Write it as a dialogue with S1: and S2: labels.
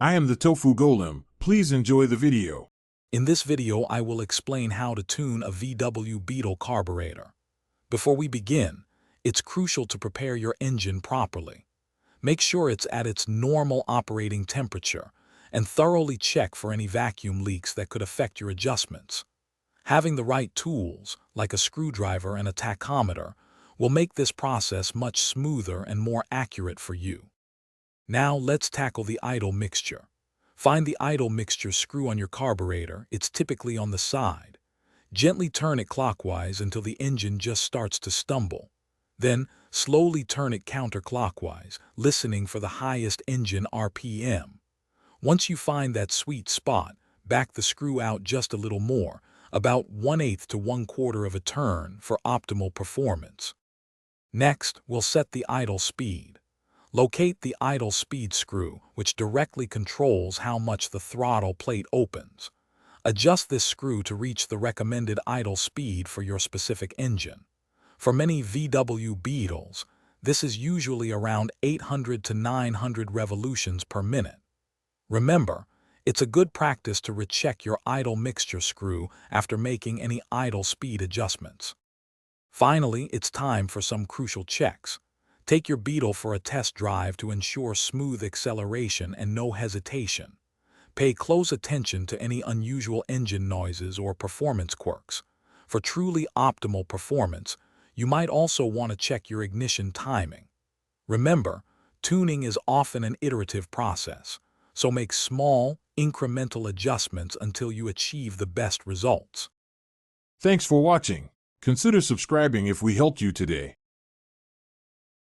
S1: I am the Tofu Golem. Please enjoy the video.
S2: In this video, I will explain how to tune a VW Beetle carburetor. Before we begin, it's crucial to prepare your engine properly. Make sure it's at its normal operating temperature and thoroughly check for any vacuum leaks that could affect your adjustments. Having the right tools, like a screwdriver and a tachometer, will make this process much smoother and more accurate for you. Now let's tackle the idle mixture. Find the idle mixture screw on your carburetor. It's typically on the side. Gently turn it clockwise until the engine just starts to stumble. Then, slowly turn it counterclockwise, listening for the highest engine RPM. Once you find that sweet spot, back the screw out just a little more, about 1/8 to 1/4 of a turn for optimal performance. Next, we'll set the idle speed. Locate the idle speed screw, which directly controls how much the throttle plate opens. Adjust this screw to reach the recommended idle speed for your specific engine. For many VW Beetles, this is usually around 800 to 900 revolutions per minute. Remember, it's a good practice to recheck your idle mixture screw after making any idle speed adjustments. Finally, it's time for some crucial checks. Take your Beetle for a test drive to ensure smooth acceleration and no hesitation. Pay close attention to any unusual engine noises or performance quirks. For truly optimal performance, you might also want to check your ignition timing. Remember, tuning is often an iterative process, so make small, incremental adjustments until you achieve the best results.
S1: Thanks for watching. Consider subscribing if we helped you today.